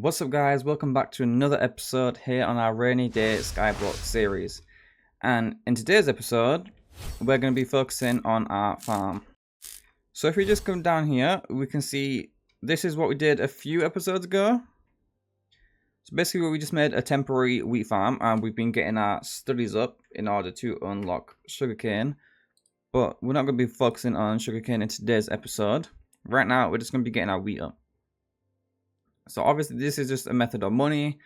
What's up guys, welcome back to another episode here on our RainyDay Skyblock series. And in today's episode, we're going to be focusing on our farm. So if we just come down here, we can see this is what we did a few episodes ago. So basically we just made a temporary wheat farm and we've been getting our studies up in order to unlock sugarcane. But we're not going to be focusing on sugarcane in today's episode. Right now we're just going to be getting our wheat up. So obviously this is just a method of money.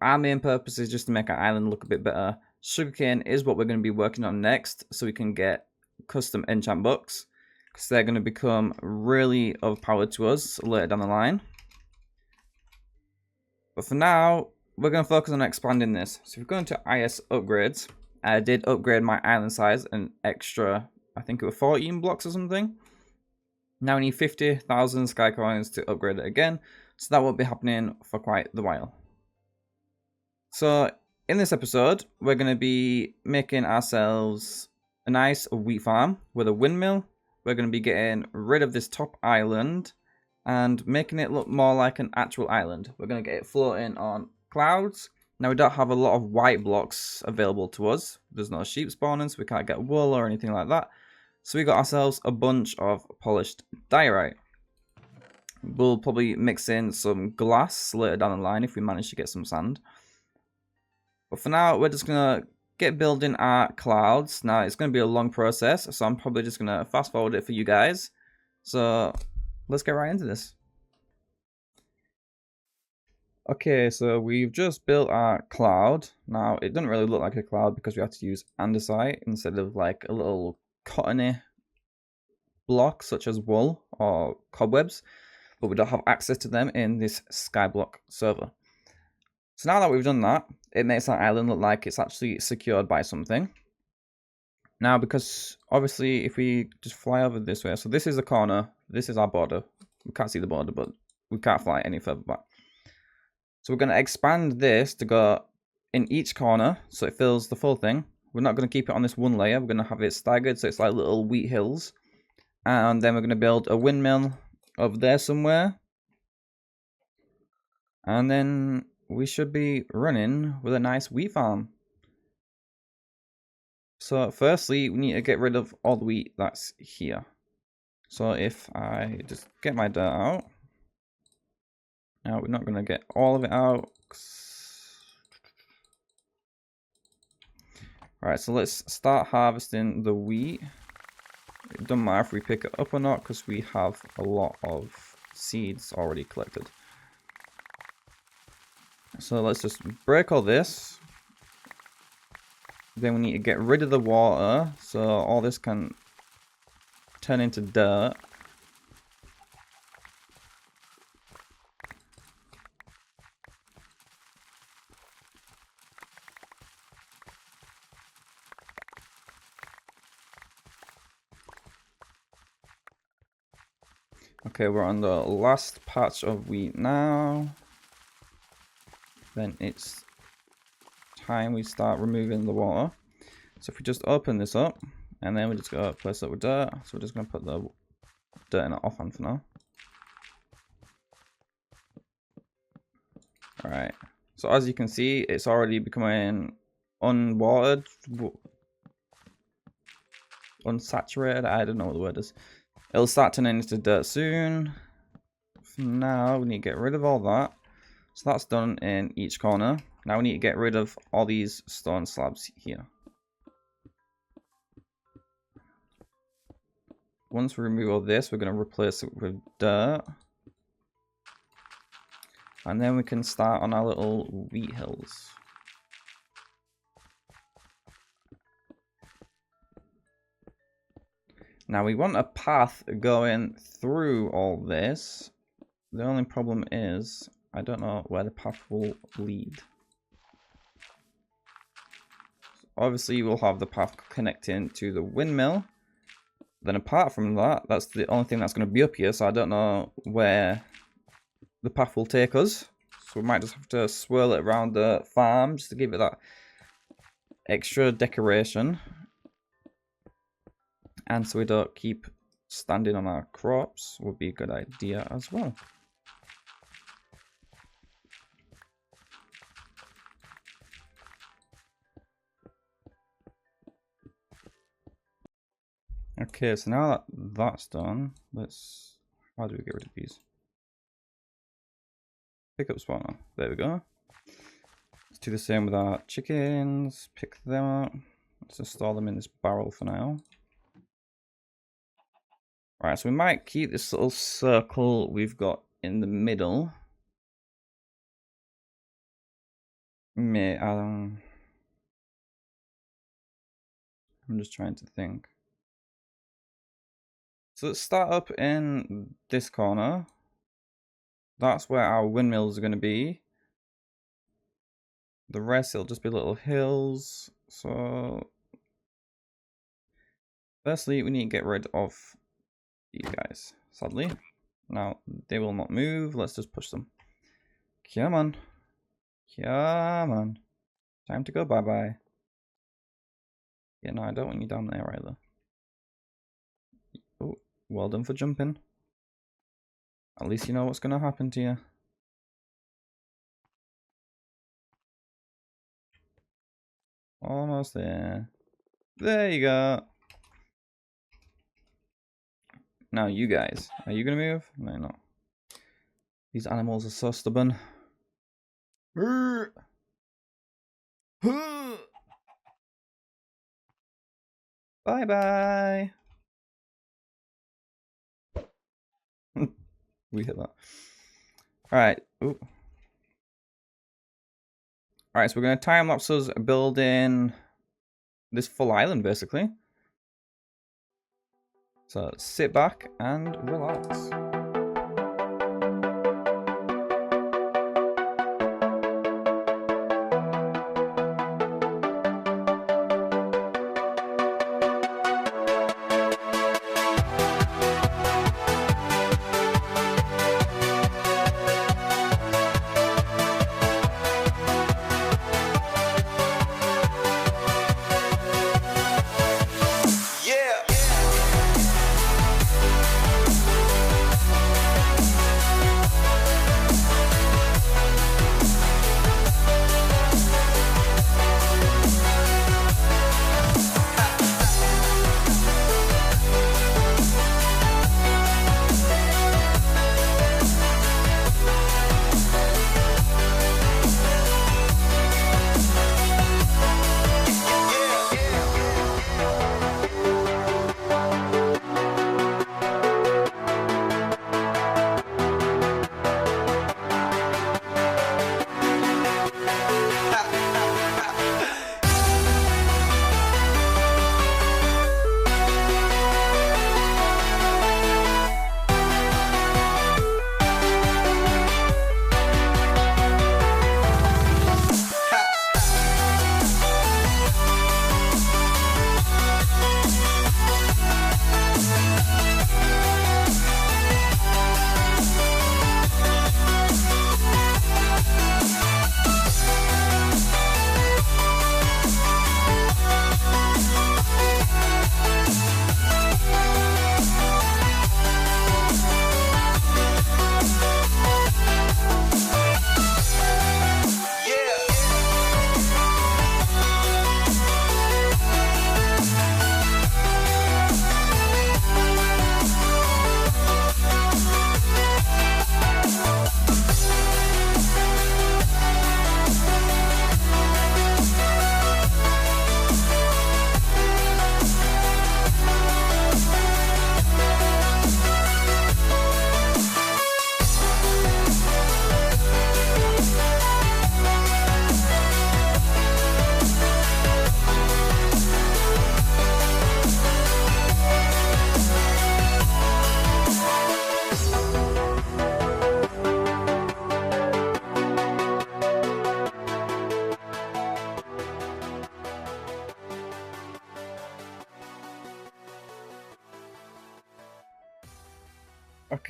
Our main purpose is just to make our island look a bit better. Sugarcane is what we're going to be working on next, so we can get custom enchant books, because they're going to become really overpowered to us later down the line. But for now, we're going to focus on expanding this. So if we go into IS upgrades, I did upgrade my island size an extra, I think it was 14 blocks or something. Now we need 50,000 sky coins to upgrade it again, so that won't be happening for quite the while. So in this episode, we're going to be making ourselves a nice wheat farm with a windmill. We're going to be getting rid of this top island and making it look more like an actual island. We're going to get it floating on clouds. Now we don't have a lot of white blocks available to us. There's no sheep spawning, so we can't get wool or anything like that. So we got ourselves a bunch of polished diorite. We'll probably mix in some glass later down the line if we manage to get some sand. But for now, we're just going to get building our clouds. Now, it's going to be a long process, so I'm probably just going to fast forward it for you guys. So let's get right into this. Okay, so we've just built our cloud. Now, it doesn't really look like a cloud because we have to use andesite instead of like a little cottony block such as wool or cobwebs, but we don't have access to them in this Skyblock server. So now that we've done that, it makes our island look like it's actually secured by something. Now, because obviously if we just fly over this way, so this is the corner, this is our border. We can't see the border, but we can't fly any further back. So we're going to expand this to go in each corner so it fills the full thing. We're not going to keep it on this one layer. We're going to have it staggered so it's like little wheat hills. And then we're going to build a windmill over there somewhere. And then we should be running with a nice wheat farm. So firstly, we need to get rid of all the wheat that's here. So if I just get my dirt out. Now we're not going to get all of it out. Alright, so let's start harvesting the wheat. It doesn't matter if we pick it up or not because we have a lot of seeds already collected. So let's just break all this. Then we need to get rid of the water so all this can turn into dirt. Okay, we're on the last patch of wheat now. Then it's time we start removing the water. So if we just open this up, and then we just go place it with dirt. So we're just going to put the dirt in an offhand for now. Alright, so as you can see, it's already becoming unwatered, unsaturated, I don't know what the word is. It'll start turning into dirt soon. For now, we need to get rid of all that. So that's done in each corner. Now we need to get rid of all these stone slabs here. Once we remove all this, we're going to replace it with dirt. And then we can start on our little wheat hills. Now we want a path going through all this. The only problem is, I don't know where the path will lead. Obviously we'll have the path connecting to the windmill. Then apart from that, that's the only thing that's going to be up here, so I don't know where the path will take us. So we might just have to swirl it around the farm just to give it that extra decoration. And so we don't keep standing on our crops would be a good idea as well. Okay, so now that that's done, how do we get rid of these? Pick up spawner. There we go. Let's do the same with our chickens. Pick them up. Let's just store them in this barrel for now. Right, so we might keep this little circle we've got in the middle. I'm just trying to think. So let's start up in this corner. That's where our windmills are going to be. The rest, it'll just be little hills. So firstly, we need to get rid of these guys, sadly. Now, they will not move. Let's just push them. Come on. Come on. Time to go bye-bye. Yeah, no, I don't want you down there either. Oh, well done for jumping. At least you know what's going to happen to you. Almost there. There you go. Now you guys, are you going to move? No, you're not. These animals are so stubborn. Bye-bye. We hit that. Alright. Alright, so we're going to time-lapse us building this full island, basically. So sit back and relax.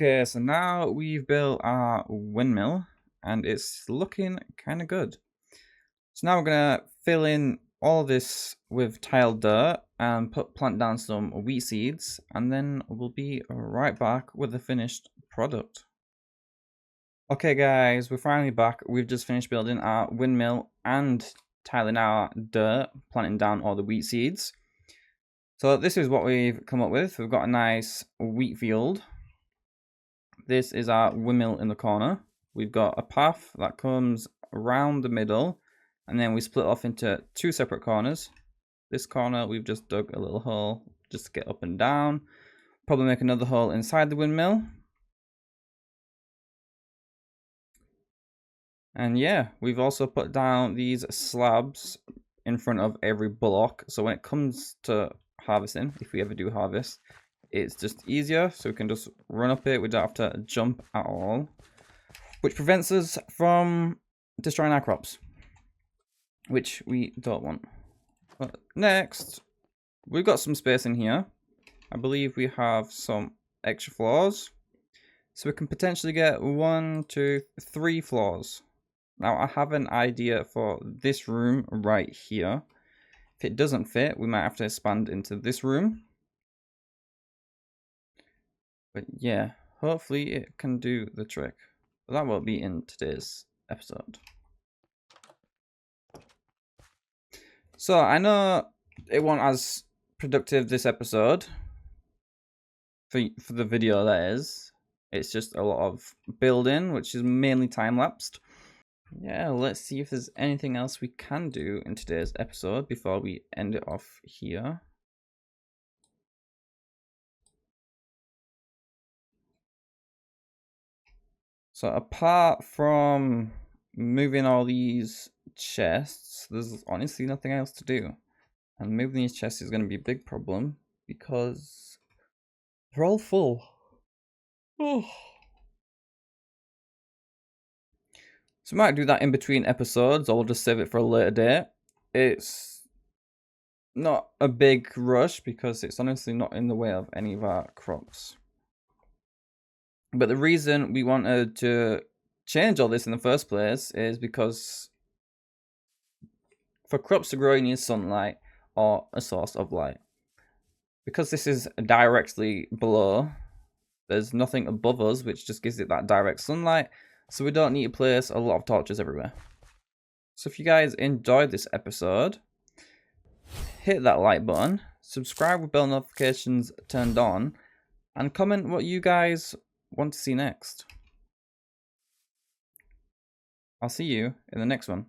Okay, so now we've built our windmill and it's looking kind of good. So now we're gonna fill in all this with tiled dirt and plant down some wheat seeds, and then we'll be right back with the finished product. Okay guys, we're finally back. We've just finished building our windmill and tiling our dirt, planting down all the wheat seeds. So this is what we've come up with. We've got a nice wheat field. This is our windmill in the corner. We've got a path that comes around the middle, and then we split off into two separate corners. This corner, we've just dug a little hole just to get up and down. Probably make another hole inside the windmill. And yeah, we've also put down these slabs in front of every block. So when it comes to harvesting, if we ever do harvest, it's just easier. So we can just run up it. We don't have to jump at all, which prevents us from destroying our crops, which we don't want. But next, we've got some space in here. I believe we have some extra floors. So we can potentially get 1, 2, 3 floors. Now I have an idea for this room right here. If it doesn't fit, we might have to expand into this room. But yeah, hopefully it can do the trick. But that will be in today's episode. So I know it wasn't as productive this episode. For the video, that is. It's just a lot of building, which is mainly time-lapsed. Yeah, let's see if there's anything else we can do in today's episode before we end it off here. So apart from moving all these chests, there's honestly nothing else to do. And moving these chests is going to be a big problem because they're all full. Oh. So we might do that in between episodes, or we'll just save it for a later date. It's not a big rush because it's honestly not in the way of any of our crops. But the reason we wanted to change all this in the first place is because for crops to grow, you need sunlight or a source of light. Because this is directly below, there's nothing above us, which just gives it that direct sunlight. So we don't need to place a lot of torches everywhere. So if you guys enjoyed this episode, hit that like button, subscribe with bell notifications turned on, and comment what you guys want to see next. I'll see you in the next one.